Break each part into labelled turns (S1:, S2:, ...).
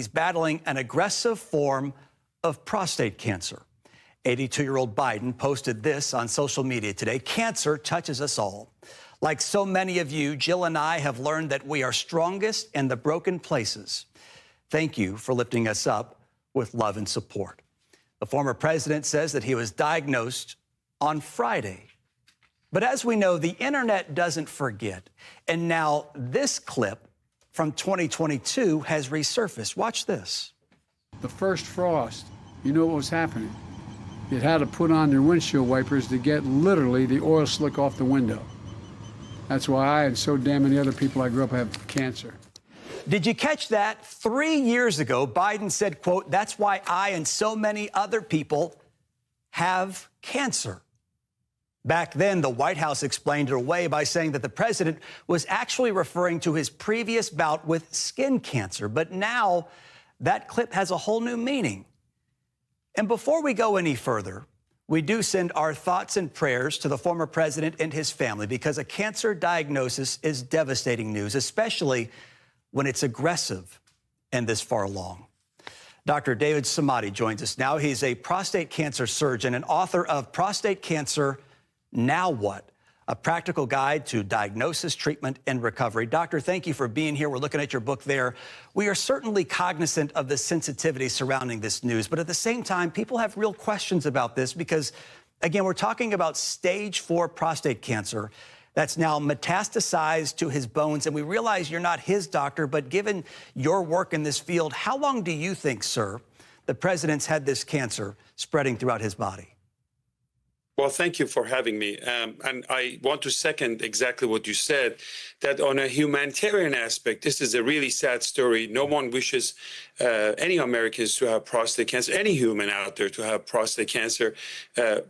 S1: He's battling an aggressive form of prostate cancer. 82-year-old Biden posted this on social media today. Cancer touches us all. Like so many of you, Jill and I have learned that we are strongest in the broken places. Thank you for lifting us up with love and support. The former president says that he was diagnosed on Friday. But as we know, the internet doesn't forget. And now this clip from 2022 has resurfaced. Watch this.
S2: The first frost, you know what was happening? You had to put on your windshield wipers to get literally the oil slick off the window. That's why I and so damn many other people I grew up have cancer.
S1: Did you catch that? 3 years ago, Biden said, quote, "That's why I and so many other people have cancer." Back then, the White House explained it away by saying that the president was actually referring to his previous bout with skin cancer. But now that clip has a whole new meaning. And before we go any further, we do send our thoughts and prayers to the former president and his family, because a cancer diagnosis is devastating news, especially when it's aggressive and this far along. Dr. David Samadi joins us now. He's a prostate cancer surgeon and author of Prostate Cancer, Now What? A practical guide to diagnosis, treatment, and recovery. Doctor, thank you for being here. We're looking at your book there. We are certainly cognizant of the sensitivity surrounding this news, but at the same time, people have real questions about this because, again, we're talking about stage 4 prostate cancer that's now metastasized to his bones, and we realize you're not his doctor, but given your work in this field, how long do you think, sir, the president's had this cancer spreading throughout his body?
S3: Well, thank you for having me. And I want to second exactly what you said, that on a humanitarian aspect, this is a really sad story. No one wishes any Americans to have prostate cancer, any human out there to have prostate cancer,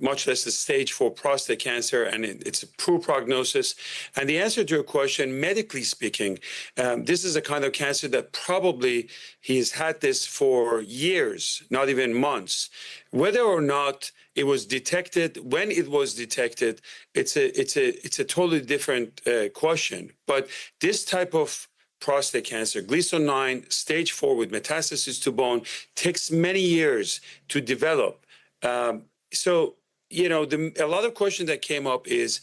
S3: much less a stage 4 prostate cancer, and it's a poor prognosis. And the answer to your question, medically speaking, this is a kind of cancer that probably he's had this for years, not even months. Whether or not it was detected, when it was detected, it's a totally different question. But this type of prostate cancer, Gleason 9, stage 4 with metastasis to bone, takes many years to develop. So, you know, a lot of questions that came up is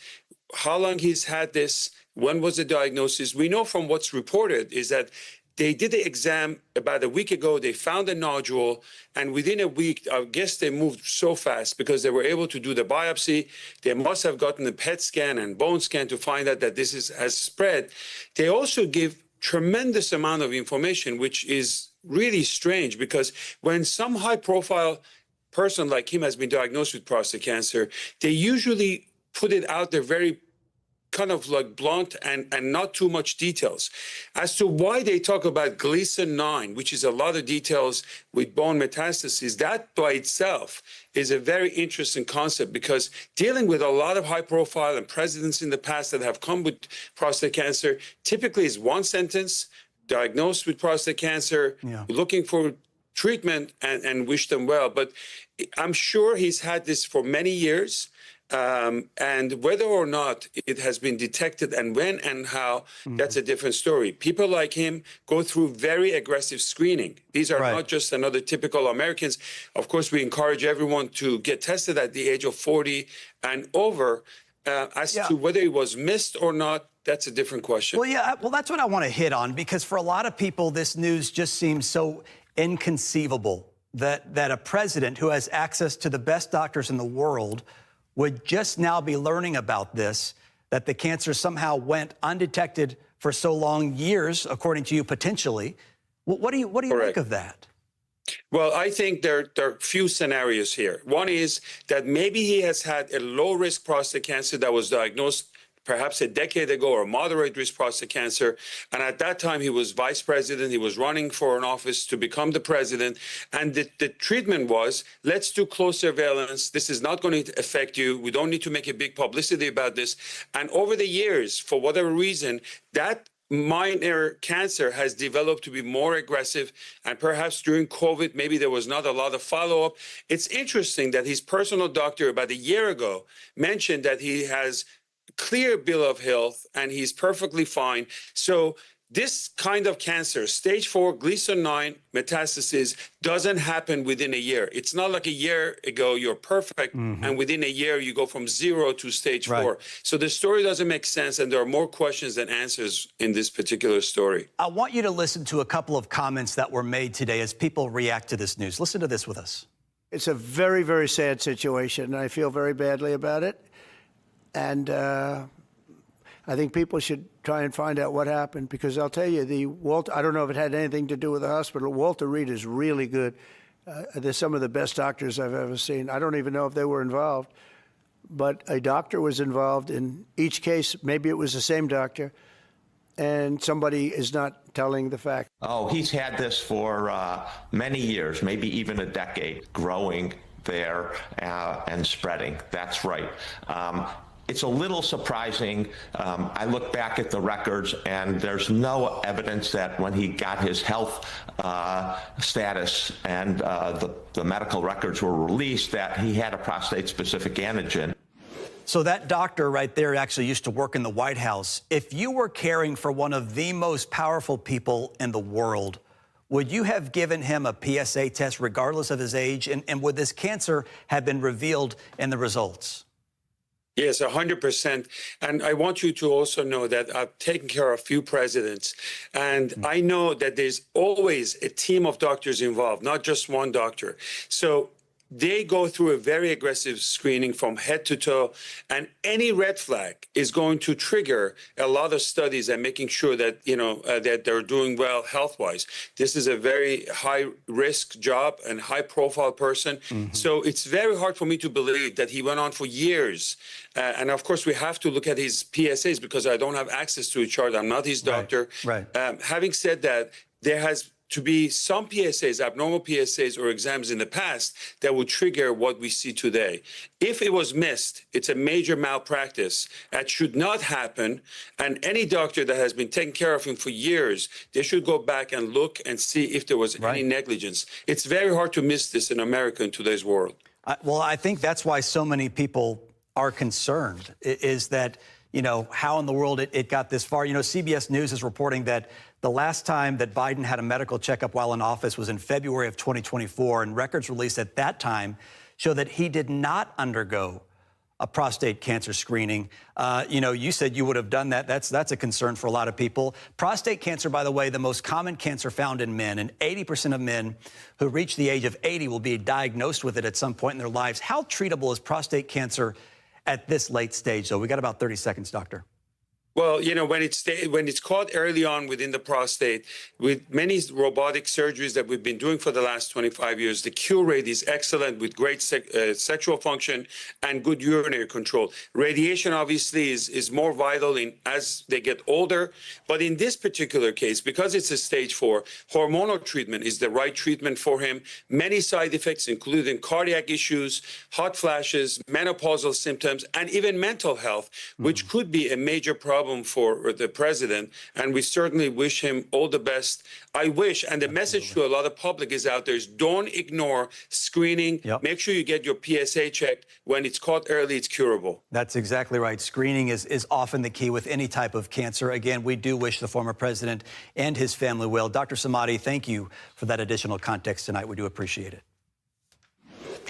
S3: how long he's had this, when was the diagnosis? We know from what's reported is that they did the exam about a week ago. They found a nodule, and within a week, I guess they moved so fast because they were able to do the biopsy. They must have gotten the PET scan and bone scan to find out that this has spread. They also give tremendous amount of information, which is really strange, because when some high-profile person like him has been diagnosed with prostate cancer, they usually put it out there very kind of like blunt and not too much details. As to why they talk about Gleason 9, which is a lot of details with bone metastases, that by itself is a very interesting concept, because dealing with a lot of high profile and presidents in the past that have come with prostate cancer typically is one sentence: diagnosed with prostate cancer, looking for treatment, and wish them well. But I'm sure he's had this for many years. And whether or not it has been detected and when and how, that's a different story. People like him go through very aggressive screening. These are not just another typical Americans. Of course, we encourage everyone to get tested at the age of 40 and over. As to whether it was missed or not, that's a different question.
S1: Well, that's what I want to hit on, because for a lot of people, this news just seems so inconceivable that a president who has access to the best doctors in the world would just now be learning about this, that the cancer somehow went undetected for so long, years, according to you, potentially. What do you think of that?
S3: Well, I think there are a few scenarios here. One is that maybe he has had a low-risk prostate cancer that was diagnosed perhaps a decade ago, or moderate risk prostate cancer. And at that time, he was vice president. He was running for an office to become the president. And the treatment was, let's do close surveillance. This is not going to affect you. We don't need to make a big publicity about this. And over the years, for whatever reason, that minor cancer has developed to be more aggressive, and perhaps during COVID, maybe there was not a lot of follow-up. It's interesting that his personal doctor about a year ago mentioned that he has clear bill of health and he's perfectly fine. So This kind of cancer, stage 4, Gleason 9 metastasis, doesn't happen within a year. It's not like a year ago you're perfect, and within a year you go from 0 to stage 4. So the story doesn't make sense, and there are more questions than answers in this particular story.
S1: I want you to listen to a couple of comments that were made today as people react to this news. Listen to this with us.
S4: It's a very, very sad situation, and I feel very badly about it. And I think people should try and find out what happened, because I'll tell you, I don't know if it had anything to do with the hospital. Walter Reed is really good. They're some of the best doctors I've ever seen. I don't even know if they were involved, but a doctor was involved in each case. Maybe it was the same doctor, and somebody is not telling the fact.
S5: Oh, he's had this for many years, maybe even a decade, growing there and spreading. That's right. It's a little surprising. I look back at the records, and there's no evidence that when he got his health status and the medical records were released that he had a prostate-specific antigen.
S1: So that doctor right there actually used to work in the White House. If you were caring for one of the most powerful people in the world, would you have given him a PSA test regardless of his age? And would this cancer have been revealed in the results?
S3: Yes, 100%. And I want you to also know that I've taken care of a few presidents, and I know that there's always a team of doctors involved, not just one doctor. So they go through a very aggressive screening from head to toe, and any red flag is going to trigger a lot of studies and making sure that, that they're doing well health-wise. This is a very high-risk job and high-profile person. So it's very hard for me to believe that he went on for years. And of course, we have to look at his PSAs because I don't have access to a chart. I'm not his doctor. Having said that, there has to be some PSAs, abnormal PSAs or exams in the past that would trigger what we see today. If it was missed, it's a major malpractice. That should not happen. And any doctor that has been taking care of him for years, they should go back and look and see if there was any negligence. It's very hard to miss this in America in today's world.
S1: Well, I think that's why so many people are concerned, is that, how in the world it got this far. CBS News is reporting that the last time that Biden had a medical checkup while in office was in February of 2024, and records released at that time show that he did not undergo a prostate cancer screening. You said you would have done that. That's a concern for a lot of people. Prostate cancer, by the way, the most common cancer found in men, and 80% of men who reach the age of 80 will be diagnosed with it at some point in their lives. How treatable is prostate cancer at this late stage, though? We got about 30 seconds, doctor.
S3: Well, when it's caught early on within the prostate, with many robotic surgeries that we've been doing for the last 25 years, the cure rate is excellent with great sexual function and good urinary control. Radiation, obviously, is more vital as they get older. But in this particular case, because it's a stage 4, hormonal treatment is the right treatment for him. Many side effects, including cardiac issues, hot flashes, menopausal symptoms, and even mental health, which could be a major problem for the president, and we certainly wish him all the best. I wish, and the message to a lot of public is out there, is don't ignore screening. Make sure you get your PSA checked. When it's caught early, it's curable.
S1: That's exactly right. Screening is often the key with any type of cancer. Again, we do wish the former president and his family well. Dr. Samadi, thank you for that additional context tonight. We do appreciate it.